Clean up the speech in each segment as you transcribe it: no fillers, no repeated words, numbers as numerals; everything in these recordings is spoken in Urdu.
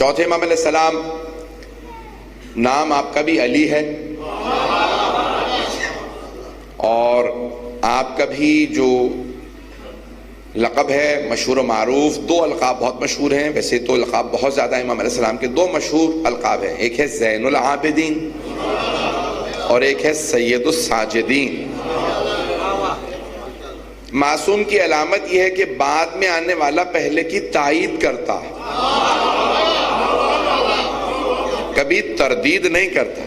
چوتھے امام علیہ السلام، نام آپ کا بھی علی ہے، اور آپ کا بھی جو لقب ہے مشہور و معروف، دو القاب بہت مشہور ہیں، ویسے تو القاب بہت زیادہ ہیں امام علیہ السلام کے، دو مشہور القاب ہیں، ایک ہے زین العابدین اور ایک ہے سید الساجدین۔ معصوم کی علامت یہ ہے کہ بعد میں آنے والا پہلے کی تائید کرتا ہے، کبھی تردید نہیں کرتا۔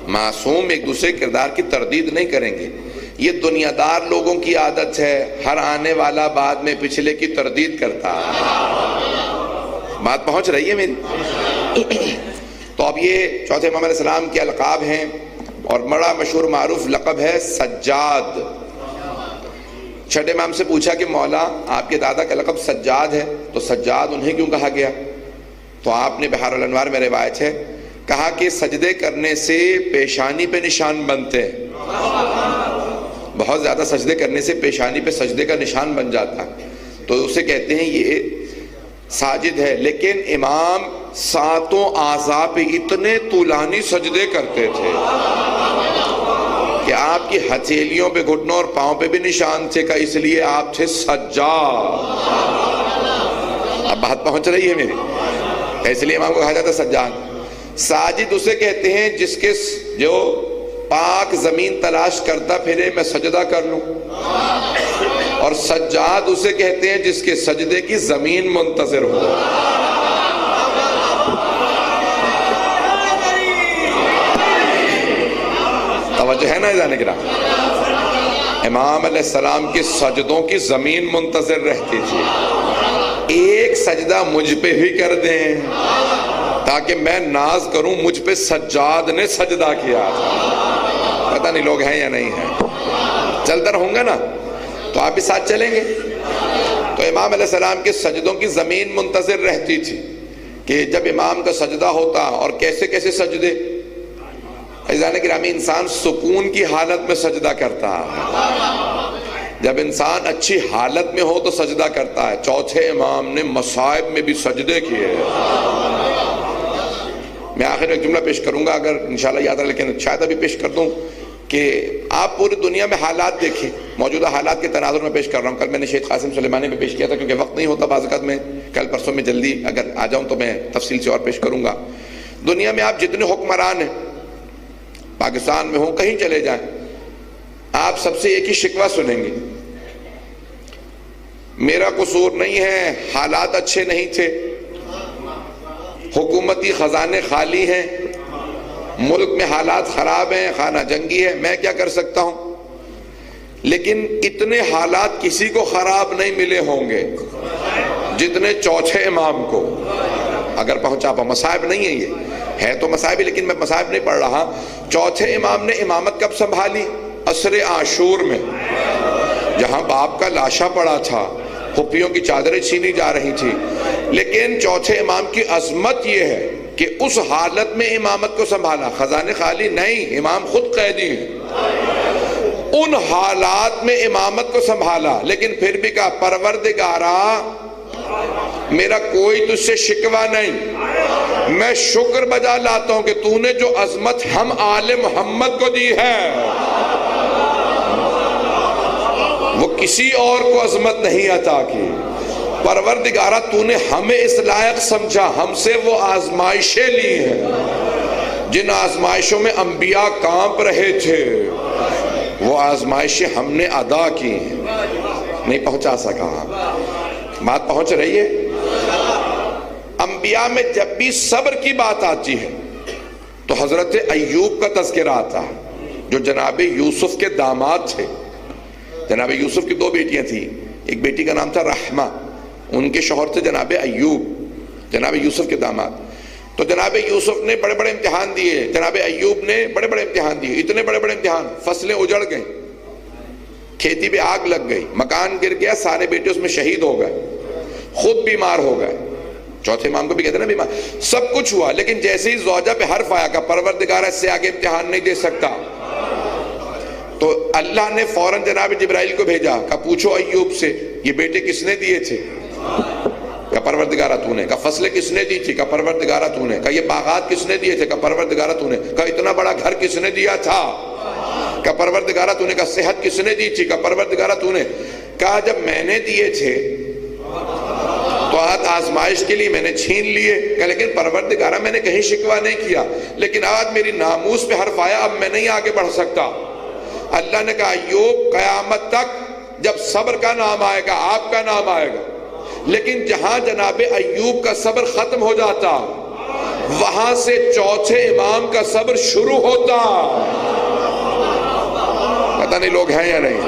معصوم ایک دوسرے کردار کی تردید نہیں کریں گے، یہ دنیا دار لوگوں کی عادت ہے، ہر آنے والا بعد میں پچھلے کی تردید کرتا ہے۔ بات پہنچ رہی ہے میری؟ تو اب یہ چوتھے امام علیہ السلام کے القاب ہیں، اور بڑا مشہور معروف لقب ہے سجاد۔ چھٹے امام سے پوچھا کہ مولا آپ کے دادا کا لقب سجاد ہے، تو سجاد انہیں کیوں کہا گیا؟ تو آپ نے بحار الانوار میں روایت ہے، کہا کہ سجدے کرنے سے پیشانی پہ نشان بنتے ہیں، بہت زیادہ سجدے کرنے سے پیشانی پہ سجدے کا نشان بن جاتا ہے، تو اسے کہتے ہیں یہ ساجد ہے۔ لیکن امام ساتوں اعضاء پہ اتنے طولانی سجدے کرتے تھے کہ آپ کی ہتھیلیوں پہ، گھٹنوں اور پاؤں پہ بھی نشان تھے، کہ اس لیے آپ تھے سجاد۔ اب بات پہنچ رہی ہے میری؟ اس لیے امام کو کہا جاتا ہے سجاد۔ ساجد اسے کہتے ہیں جس کے جو پاک زمین تلاش کرتا پھرے میں سجدہ کر لوں، اور سجاد اسے کہتے ہیں جس کے سجدے کی زمین منتظر ہو۔ توجہ ہے نا جانے گرام؟ امام علیہ السلام کے سجدوں کی زمین منتظر رہتی تھی، ایک سجدہ مجھ پہ بھی کر دیں تاکہ میں ناز کروں مجھ پہ سجاد نے سجدہ کیا تھا۔ پتہ نہیں لوگ ہیں یا نہیں ہیں، چلتا رہوں گا نا تو آپ بھی ساتھ چلیں گے۔ تو امام علیہ السلام کے سجدوں کی زمین منتظر رہتی تھی کہ جب امام کا سجدہ ہوتا، اور کیسے کیسے سجدے، عزیزان گرامی، انسان سکون کی حالت میں سجدہ کرتا ہے، جب انسان اچھی حالت میں ہو تو سجدہ کرتا ہے۔ چوتھے امام نے مصائب میں بھی سجدے کیے۔ میں آخر میں ایک جملہ پیش کروں گا، اگر انشاءاللہ یاد رہا، لیکن شاید ابھی پیش کر دوں، کہ آپ پوری دنیا میں حالات دیکھیں، موجودہ حالات کے تناظر میں پیش کر رہا ہوں۔ کل میں نے شیخ قاسم سلیمانی میں پیش کیا تھا، کیونکہ وقت نہیں ہوتا بعض اوقات، میں کل پرسوں میں جلدی اگر آ جاؤں تو میں تفصیل سے اور پیش کروں گا۔ دنیا میں آپ جتنے حکمران ہیں، پاکستان میں ہوں، کہیں چلے جائیں، آپ سب سے ایک ہی شکوہ سنیں گے، میرا قصور نہیں ہے، حالات اچھے نہیں تھے، حکومتی خزانے خالی ہیں، ملک میں حالات خراب ہیں، خانہ جنگی ہے، میں کیا کر سکتا ہوں؟ لیکن اتنے حالات کسی کو خراب نہیں ملے ہوں گے جتنے چوتھے امام کو، اگر پہنچا پا۔ مصائب نہیں ہے، یہ ہے تو مصائب، لیکن میں مصائب نہیں پڑھ رہا۔ چوتھے امام نے امامت کب سنبھالی؟ عصر عاشور میں، جہاں باپ کا لاشا پڑا تھا، پھپھیوں کی چادریں چھینی جا رہی تھی، لیکن چوتھے امام کی عظمت یہ ہے کہ اس حالت میں امامت کو سنبھالا، خزانے خالی نہیں، امام خود قیدی ہیں، ان حالات میں امامت کو سنبھالا، لیکن پھر بھی کہا پروردگارا میرا کوئی تجھ سے شکوہ نہیں، میں شکر بجا لاتا ہوں کہ تو نے جو عظمت ہم آل محمد کو دی ہے وہ کسی اور کو عظمت نہیں عطا کی۔ پروردگارہ تو نے ہمیں اس لائق سمجھا، ہم سے وہ آزمائشیں لی ہیں جن آزمائشوں میں انبیاء کانپ رہے تھے، وہ آزمائشیں ہم نے ادا کی ہیں۔ نہیں پہنچا سکا، بات پہنچ رہی ہے؟ انبیاء میں جب بھی صبر کی بات آتی ہے تو حضرت ایوب کا تذکرہ آتا ہے، جو جناب یوسف کے داماد تھے۔ جناب یوسف کی دو بیٹیاں تھیں، ایک بیٹی کا نام تھا رحمہ، ان کے شوہر تھے جناب ایوب، جناب یوسف کے داماد۔ تو جناب یوسف نے بڑے بڑے امتحان دیے، جناب ایوب نے بڑے بڑے امتحان دیے، اتنے بڑے بڑے امتحان، فصلیں اجڑ گئیں، کھیتی پہ آگ لگ گئی، مکان گر گیا، سارے بیٹے اس میں شہید ہو گئے، خود بیمار ہو گئے، چوتھے امام کو بھی کہتے ہیں نا بیمار، سب کچھ ہوا، لیکن جیسے ہی زوجہ پہ حرف آیا کہ پروردگار اس سے آگے امتحان نہیں دے سکتا، تو اللہ نے فوراً جناب جبرائیل کو بھیجا کہ پوچھو ایوب سے یہ بیٹے کس نے دیے تھے؟ کہا پروردگارہ تو نے. کہا فصلیں کس نے دی تھی؟ کہا پروردگارہ تو نے. کہا یہ باغات کس نے دیے تھے؟ کہا پروردگارہ تو نے. کہا اتنا بڑا گھر کس نے دیا تھا؟ کہا پروردگارہ تو نے. کہا صحت کس نے دی تھی؟ کہا پروردگارہ تو نے. کہا جب میں نے دیے تھے تو آج آزمائش کے لیے میں نے چھین لیے. کہا لیکن پروردگارہ میں نے کہیں شکوہ نہیں کیا، لیکن آج میری ناموس پہ حرف آیا، اب میں نہیں آگے بڑھ سکتا. اللہ نے کہا ایوب قیامت تک جب صبر کا نام آئے گا آپ کا نام آئے گا، لیکن جہاں جناب ایوب کا صبر ختم ہو جاتا وہاں سے چوتھے امام کا صبر شروع ہوتا. پتہ نہیں لوگ ہیں یا نہیں.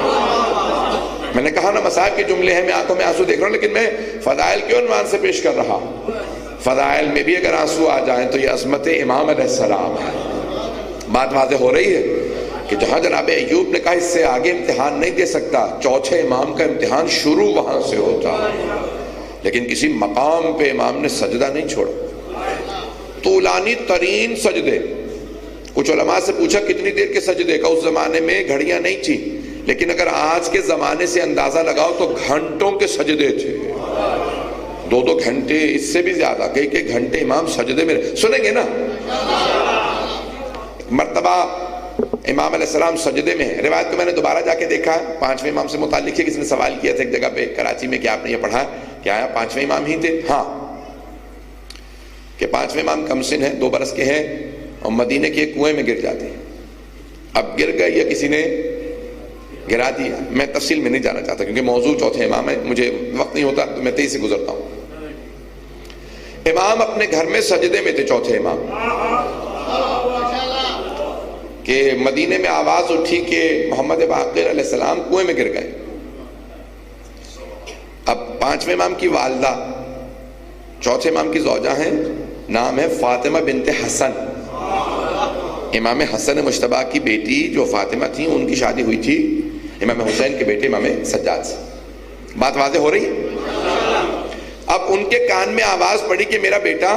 میں نے کہا نا مصائب کے جملے ہیں، میں آنکھوں میں آنسو دیکھ رہا ہوں، لیکن میں فضائل کے عنوان سے پیش کر رہا ہوں. فضائل میں بھی اگر آنسو آ جائیں تو یہ عظمت امام علیہ السلام ہے. بات واضح ہو رہی ہے کہ جہاں جناب ایوب نے کہا اس سے آگے امتحان نہیں دے سکتا، چوتھے امام کا امتحان شروع وہاں سے ہوتا. لیکن کسی مقام پہ امام نے سجدہ نہیں چھوڑا. طولانی ترین سجدے. کچھ علماء سے پوچھا کتنی دیر کے سجدے کا؟ اس زمانے میں گھڑیاں نہیں تھی، لیکن اگر آج کے زمانے سے اندازہ لگاؤ تو گھنٹوں کے سجدے تھے. 2 گھنٹے، اس سے بھی زیادہ، کئی گھنٹے امام سجدے میں. سنیں گے نا. مرتبہ امام علیہ السلام سجدے میں ہیں. روایت کو میں نے دوبارہ جا کے دیکھا، 5ویں امام سے متعلق ہے. کسی نے سوال کیا تھا ایک جگہ پہ کراچی میں کہ آپ نے یہ پڑھا کیا آیا 5ویں امام ہی تھے؟ ہاں، کہ 5ویں امام کم سن ہیں، 2 برس کے ہیں، اور مدینے کے کنویں میں گر جاتے ہیں. اب گر گئے یا کسی نے گرا دیا، میں تفصیل میں نہیں جانا چاہتا کیونکہ موضوع چوتھے امام ہے، مجھے وقت نہیں ہوتا تو میں تیزی سے گزرتا ہوں. امام اپنے گھر میں سجدے میں تھے، چوتھے امام، کہ مدینے میں آواز اٹھی کہ محمد باقر علیہ السلام کنویں میں گر گئے. اب 5ویں امام کی والدہ چوتھے امام کی زوجہ ہیں، نام ہے فاطمہ بنت حسن. امام حسن مجتبیٰ کی بیٹی جو فاطمہ تھیں ان کی شادی ہوئی تھی امام حسین کے بیٹے امام سجاد سے. بات واضح ہو رہی ہے؟ اب ان کے کان میں آواز پڑی کہ میرا بیٹا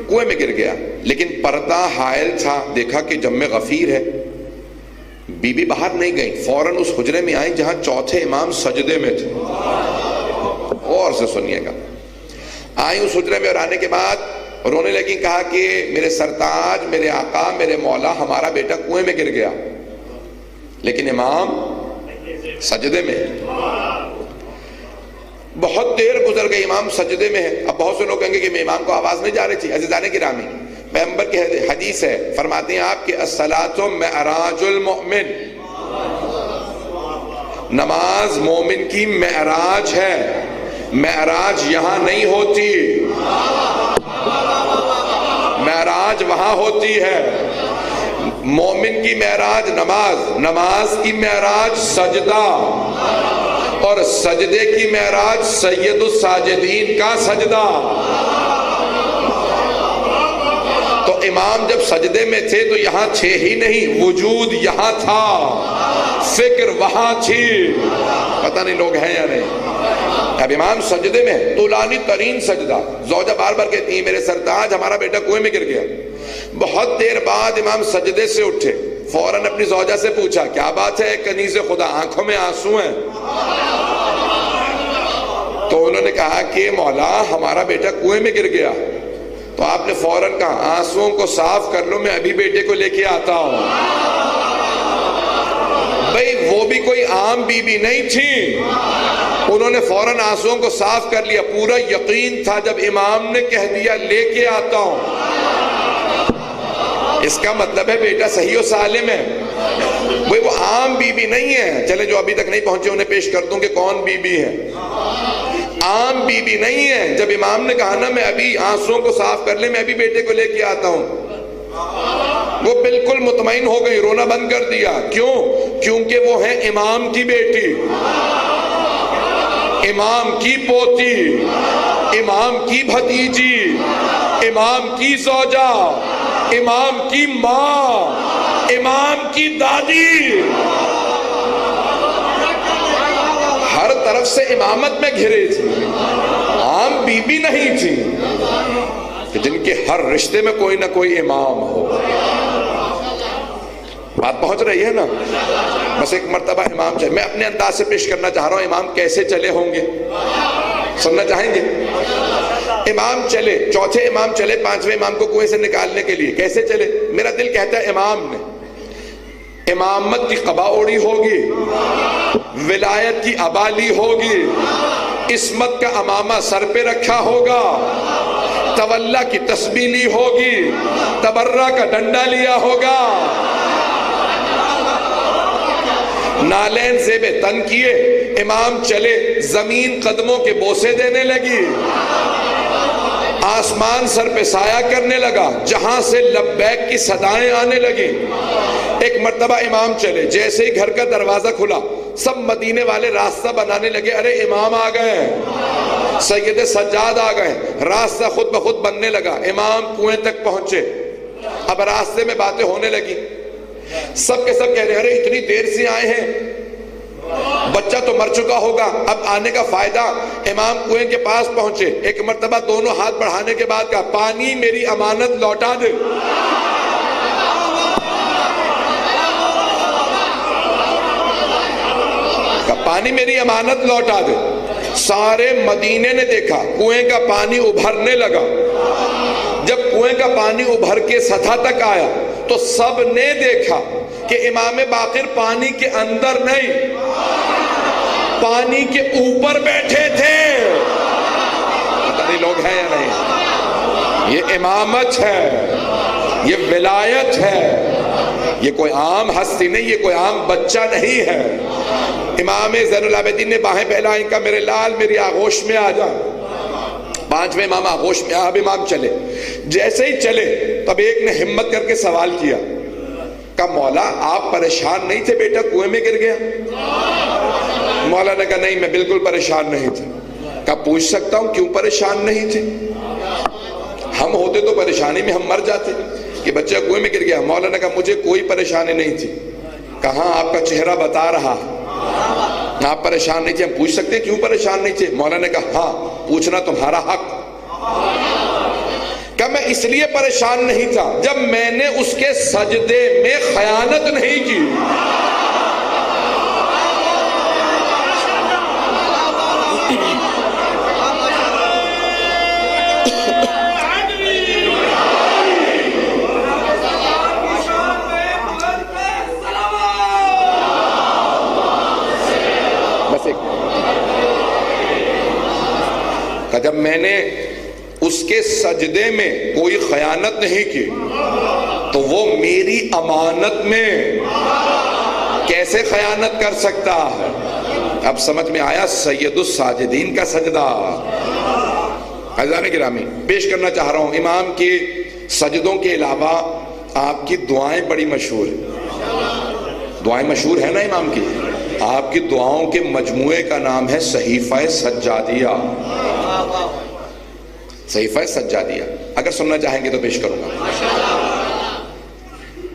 کنویں میں گر گیا، لیکن پردہ حائل تھا، دیکھا کہ جم غفیر ہے. بی بی باہر نہیں گئی، فوراً اس حجرے میں آئیں جہاں چوتھے امام سجدے میں تھے. اور سے سنیے گا. آئیں اس حجرے میں اور آنے کے بعد رونے لگی، کہا کہ میرے سرتاج، میرے آقا، میرے مولا، ہمارا بیٹا کنویں میں گر گیا، لیکن امام سجدے میں. بہت دیر گزر گئی، امام سجدے میں ہے. اب بہت سے لوگ کہیں گے کہ میں امام کو آواز نہیں جا رہی تھی. عزیزان گرامی، پیغمبر کی حدیث ہے، فرماتے ہیں آپ کہ الصلاۃ معراج المؤمن، نماز مومن کی معراج ہے. معراج یہاں نہیں ہوتی، معراج وہاں ہوتی ہے. مومن کی معراج نماز، نماز کی معراج سجدہ، اور سجدے کی معراج سید الساجدین کا سجدہ. تو امام جب سجدے میں تھے تو یہاں تھے ہی نہیں، وجود یہاں تھا، فکر وہاں تھی. پتہ نہیں لوگ ہیں یا نہیں. اب امام سجدے میں ہے، طولانی ترین سجدہ. زوجہ بار بار کہتی ہیں میرے سرتاج، ہمارا بیٹا کنویں میں گر گیا. بہت دیر بعد امام سجدے سے اٹھے، فوراً اپنی زوجہ سے پوچھا کیا بات ہے کنیز خدا، آنکھوں میں آنسو ہیں؟ تو انہوں نے کہا کہ مولا ہمارا بیٹا کنویں میں گر گیا. تو آپ نے فوراً کہا آنسوؤں کو صاف کر لو، میں ابھی بیٹے کو لے کے آتا ہوں. بھئی وہ بھی کوئی عام بی بی نہیں تھی، انہوں نے فوراً آنسوؤں کو صاف کر لیا. پورا یقین تھا جب امام نے کہہ دیا لے کے آتا ہوں، اس کا مطلب ہے بیٹا صحیح و سالم ہے. بھئی وہ عام بی بی نہیں ہے. چلے جو ابھی تک نہیں پہنچے انہیں پیش کر دوں کہ کون بی بی ہے. عام بی بی نہیں ہے. جب امام نے کہا نا میں ابھی آنسوؤں کو صاف کر لے، میں ابھی بیٹے کو لے کے آتا ہوں، وہ بالکل مطمئن ہو گئی، رونا بند کر دیا. کیوں؟ کیونکہ وہ ہے امام کی بیٹی، امام کی پوتی، امام کی بھتیجی، امام کی زوجہ، امام کی ماں، امام کی دادی. ہر طرف سے امامت میں گھرے تھی، عام بی بی نہیں تھی کہ جن کے ہر رشتے میں کوئی نہ کوئی امام ہو. بات پہنچ رہی ہے نا؟ بس ایک مرتبہ امام چلے. میں اپنے انداز سے پیش کرنا چاہ رہا ہوں امام کیسے چلے ہوں گے. سننا چاہیں گے؟ امام چلے، چوتھے امام چلے پانچویں امام کو کنویں سے نکالنے کے لیے، کیسے چلے؟ میرا دل کہتا ہے امام نے امامت کی قبا اوڑی ہوگی، ولایت کی ابا لی ہوگی، عصمت کا امامہ سر پہ رکھا ہوگا، تولا کی تسبیح لی ہوگی، تبرہ کا ڈنڈا لیا ہوگا، نالین زیب تن کیے، امام چلے، زمین قدموں کے بوسے دینے لگی، آسمان سر پہ سایہ کرنے لگا، جہاں سے لبیک کی صدائیں آنے لگی۔ ایک مرتبہ امام چلے، جیسے ہی گھر کا دروازہ کھلا سب مدینے والے راستہ بنانے لگے، ارے امام آ گئے، سید سجاد آ گئے، راستہ خود بخود بننے لگا، امام کنویں تک پہنچے، اب راستے میں باتیں ہونے لگی، سب کے سب کہہ رہے ہیں ارے اتنی دیر سے آئے ہیں، بچہ تو مر چکا ہوگا، اب آنے کا فائدہ۔ امام کنویں کے پاس پہنچے، ایک مرتبہ دونوں ہاتھ بڑھانے کے بعد کہا پانی میری امانت لوٹا دے۔ پانی میری امانت لوٹا دے۔ سارے مدینے نے دیکھا کنویں کا پانی ابھرنے لگا، جب کنویں کا پانی ابھر کے سطح تک آیا تو سب نے دیکھا کہ امام باقر پانی کے اندر نہیں، پانی کے اوپر بیٹھے تھے۔ پتہ نہیں لوگ ہیں یا نہیں؟ یہ امامت ہے، یہ ولایت ہے، یہ کوئی عام ہستی نہیں، یہ کوئی عام بچہ نہیں ہے۔ امام زین العابدین نے باہیں پھیلائیں، کہا میرے لال میری آغوش میں آ جا۔ پانچویں امام آغوش میں اب امام چلے، جیسے ہی چلے تب ایک نے ہمت کر کے سوال کیا، کہا مولا آپ پریشان نہیں تھے بیٹا کنویں میں گر گیا؟ مولا نے کہا نہیں میں بالکل پریشان نہیں تھا۔ کہا پوچھ سکتا ہوں کیوں پریشان نہیں تھے؟ ہم ہوتے تو پریشانی میں ہم مر جاتے کہ بچہ کنویں میں گر گیا۔ مولا نے کہا مجھے کوئی پریشانی نہیں تھی۔ کہاں آپ کا چہرہ بتا رہا آپ پریشان نہیں تھے، ہم پوچھ سکتے ہیں کیوں پریشان نہیں تھے؟ مولا نے کہا ہاں پوچھنا تمہارا حق۔ کہ میں اس لیے پریشان نہیں تھا جب میں نے اس کے سجدے میں خیانت نہیں کی۔ جب میں نے اس کے سجدے میں کوئی خیانت نہیں کی تو وہ میری امانت میں کیسے خیانت کر سکتا ہے؟ اب سمجھ میں آیا سید الساجدین کا سجدہ۔ عزیزان گرامی پیش کرنا چاہ رہا ہوں، امام کے سجدوں کے علاوہ آپ کی دعائیں بڑی مشہور ہیں۔ دعائیں مشہور ہیں نا امام کی؟ آپ کی دعاؤں کے مجموعے کا نام ہے صحیفہ سجادیہ۔ صحیفہ سجادیہ اگر سننا چاہیں گے تو پیش کروں گا۔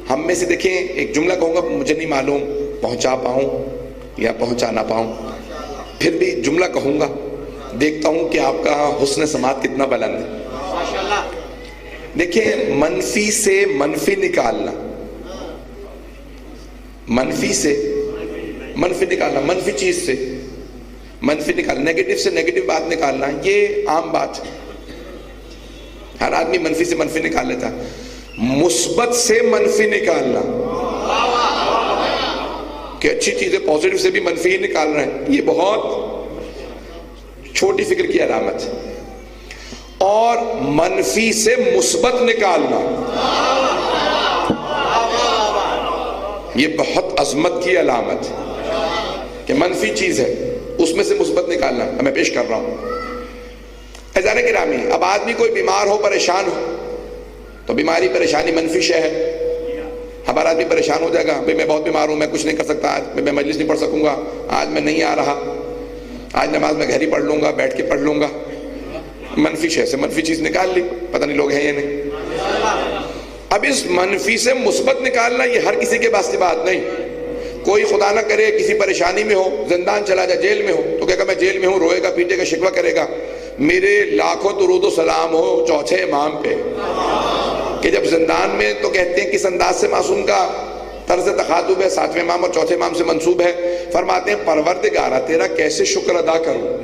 ہم میں سے دیکھیں ایک جملہ کہوں گا، مجھے نہیں معلوم پہنچا پاؤں یا پہنچا نہ پاؤں، پھر بھی جملہ کہوں گا، دیکھتا ہوں کہ آپ کا حسن سماعت کتنا بلند ہے۔ دیکھیں منفی سے منفی نکالنا، منفی سے منفی نکالنا، منفی چیز سے منفی نکالنا، نیگیٹو سے نیگیٹو بات نکالنا، یہ عام بات ہے، ہر آدمی منفی سے منفی نکال لیتا۔ مثبت سے منفی نکالنا کہ اچھی چیزیں پازیٹو سے بھی منفی ہی نکال رہے ہیں، یہ بہت چھوٹی فکر کی علامت ہے۔ اور منفی سے مثبت نکالنا یہ بہت عظمت کی علامت ہے کہ منفی چیز ہے اس میں سے مثبت نکالنا۔ میں پیش کر رہا ہوں عزیزان گرامی، اب آدمی کوئی بیمار ہو پریشان ہو تو بیماری پریشانی منفی شے ہے۔ ہمارا آدمی پریشان ہو جائے گا، میں بہت بیمار ہوں، میں کچھ نہیں کر سکتا، آج میں مجلس نہیں پڑھ سکوں گا، آج میں نہیں آ رہا، آج نماز میں گھر ہی پڑھ لوں گا، بیٹھ کے پڑھ لوں گا۔ منفی شے سے منفی چیز نکال لی، پتہ نہیں لوگ ہیں یا نہیں۔ اب اس منفی سے مثبت نکالنا یہ ہر کسی کے پاس کی بات نہیں۔ کوئی خدا نہ کرے کسی پریشانی میں ہو، زندان چلا جائے، جیل میں ہو تو کہے گا میں جیل میں ہوں، روئے گا پیٹے گا شکوہ کرے گا۔ میرے لاکھوں درود و سلام ہو چوتھے امام پہ کہ جب زندان میں تو کہتے ہیں کس انداز سے معصوم کا طرز تخاطب ہے، ساتویں امام اور چوتھے امام سے منسوب ہے، فرماتے ہیں پروردگارہ تیرا کیسے شکر ادا کروں،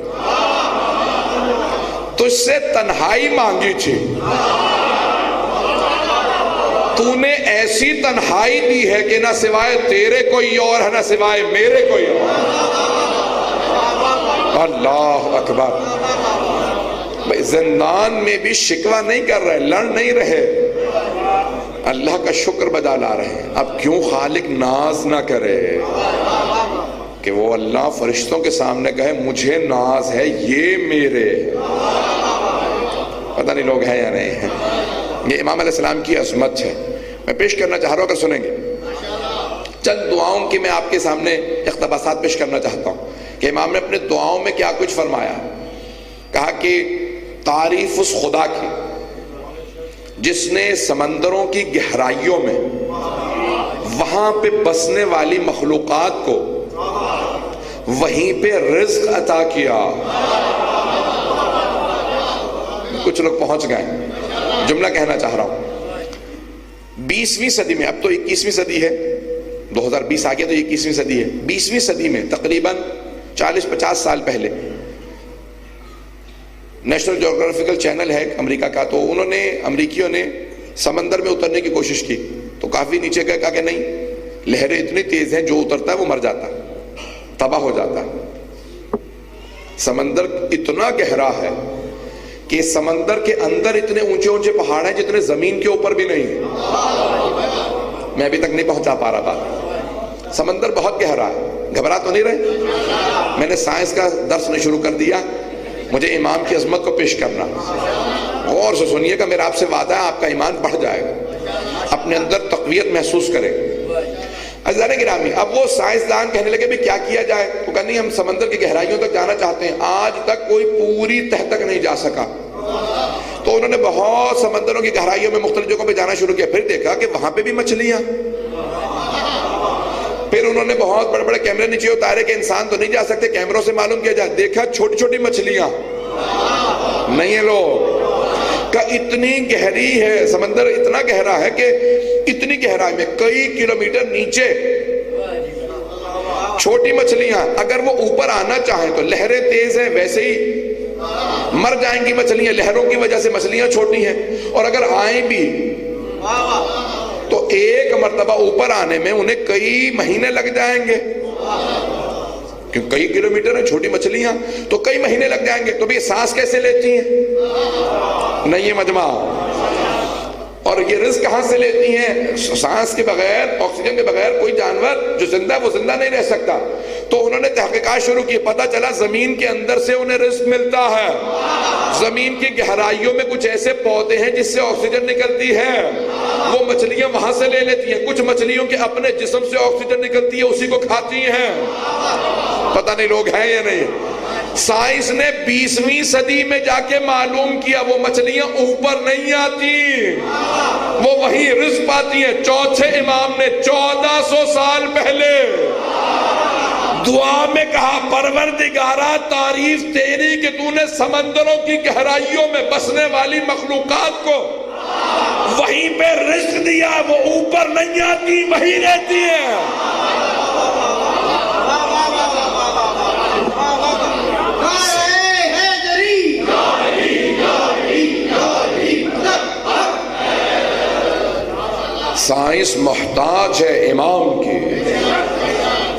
تجھ سے تنہائی مانگی تھی، تو نے ایسی تنہائی دی ہے کہ نہ سوائے تیرے کوئی اور ہے، نہ سوائے میرے کوئی اور۔ اللہ اکبر۔ زندان میں بھی شکوہ نہیں کر رہے، لڑ نہیں رہے، اللہ کا شکر بجا لا رہے ہیں۔ اب کیوں خالق ناز نہ کرے کہ وہ اللہ فرشتوں کے سامنے کہے مجھے ناز ہے، یہ میرے، پتہ نہیں لوگ ہیں یا نہیں ہیں۔ یہ امام علیہ السلام کی عظمت ہے۔ میں پیش کرنا چاہ رہا ہوں، اگر سنیں گے چند دعاؤں کی میں آپ کے سامنے اقتباسات پیش کرنا چاہتا ہوں کہ امام نے اپنے دعاؤں میں کیا کچھ فرمایا۔ کہا کہ تعریف اس خدا کی جس نے سمندروں کی گہرائیوں میں وہاں پہ بسنے والی مخلوقات کو وہیں پہ رزق عطا کیا۔ کچھ لوگ پہنچ گئے، جملہ کہنا چاہ رہا ہوں۔ 20ویں صدی میں، اب تو 21ویں صدی ہے، 2020 آ گیا تو 21ویں صدی ہے، 20ویں صدی میں تقریباً 40-50 سال پہلے نیشنل جیوگرافیکل چینل ہے امریکہ کا، تو انہوں نے، امریکیوں نے سمندر میں اترنے کی کوشش کی تو کافی نیچے گئے، کہا کہ نہیں، لہریں اتنی تیز ہیں جو اترتا ہے وہ مر جاتا ہے، تباہ ہو جاتا ہے۔ سمندر اتنا گہرا ہے کہ سمندر کے اندر اتنے اونچے اونچے پہاڑ ہیں جتنے زمین کے اوپر بھی نہیں ہیں۔ میں ابھی تک نہیں پہنچا پا رہا بات۔ سمندر بہت گہرا ہے، گھبرا تو نہیں رہے؟ میں نے سائنس کا درس نہیں شروع کر دیا، مجھے امام کی عظمت کو پیش کرنا۔ غور سے سنیے گا، میرا آپ سے وعدہ ہے آپ کا ایمان بڑھ جائے گا، اپنے اندر تقویت محسوس کریں۔ عزیزان گرامی، اب وہ سائنسدان کہنے لگے بھی کیا کیا جائے؟ تو کہا نہیں، ہم سمندر کی گہرائیوں تک جانا چاہتے ہیں۔ آج تک کوئی پوری تہ تک نہیں جا سکا، تو انہوں نے بہت سمندروں کی گہرائیوں میں مختلف جگہوں پہ جانا شروع کیا، پھر دیکھا کہ وہاں پہ بھی مچھلیاں۔ پھر انہوں نے بہت بڑے بڑے کیمرے نیچے اتارے کہ انسان تو نہیں جا سکتے، کیمروں سے معلوم کیا جائے، دیکھا چھوٹی چھوٹی مچھلیاں نہیں ہیں لوگ کا اتنی گہری ہے سمندر، اتنا گہرا ہے کہ اتنی گہرائی میں کئی کلومیٹر نیچے چھوٹی مچھلیاں، اگر وہ اوپر آنا چاہیں تو لہریں تیز ہیں، ویسے ہی مر جائیں گی مچھلیاں، لہروں کی وجہ سے مچھلیاں چھوٹی ہیں، اور اگر آئیں بھی تو ایک مرتبہ اوپر آنے میں انہیں کئی مہینے لگ جائیں گے، کیونکہ کئی کلومیٹر ہیں، چھوٹی مچھلیاں تو کئی مہینے لگ جائیں گے۔ تو بھی یہ سانس کیسے لیتی ہیں؟ نہیں ہے مجمع، اور یہ رزق کہاں سے لیتی ہیں؟ سانس کے بغیر، آکسیجن کے بغیر کوئی جانور جو زندہ ہے وہ زندہ نہیں رہ سکتا۔ تو انہوں نے تحقیقات شروع کی، پتہ چلا زمین کے اندر سے انہیں رزق ملتا ہے، زمین کی گہرائیوں میں کچھ ایسے پودے ہیں جس سے آکسیجن نکلتی ہے، وہ مچھلیاں وہاں سے لے لیتی ہیں، کچھ مچھلیوں کے اپنے جسم سے آکسیجن نکلتی ہے، اسی کو کھاتی ہیں۔ پتہ نہیں لوگ ہیں یا نہیں۔ سائنس نے 20ویں صدی میں جا کے معلوم کیا وہ مچھلیاں اوپر نہیں آتی، وہ وہیں رزق پاتی ہیں۔ چوتھے امام نے 1400 سال پہلے دعا میں کہا، پروردگارا تعریف تیری کہ تو نے سمندروں کی گہرائیوں میں بسنے والی مخلوقات کو وہیں پہ رزق دیا، وہ اوپر نہیں آتی، وہیں رہتی ہے۔ سائنس محتاج ہے امام کی،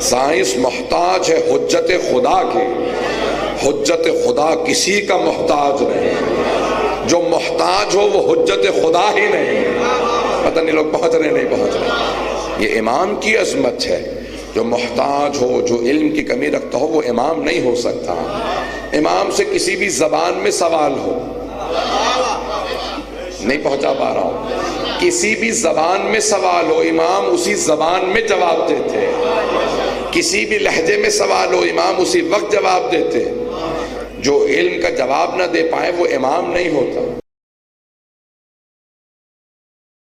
سائنس محتاج ہے حجت خدا کی، حجت خدا کسی کا محتاج نہیں، جو محتاج ہو وہ حجت خدا ہی نہیں۔ پتہ نہیں لوگ پہنچ رہے نہیں پہنچ رہے۔ یہ امام کی عظمت ہے، جو محتاج ہو، جو علم کی کمی رکھتا ہو وہ امام نہیں ہو سکتا۔ امام سے کسی بھی زبان میں سوال ہو، نہیں پہنچا پا رہا ہوں، کسی بھی زبان میں سوال ہو امام اسی زبان میں جواب دیتے، کسی بھی لہجے میں سوال ہو امام اسی وقت جواب دیتے۔ جو علم کا جواب نہ دے پائے وہ امام نہیں ہوتا۔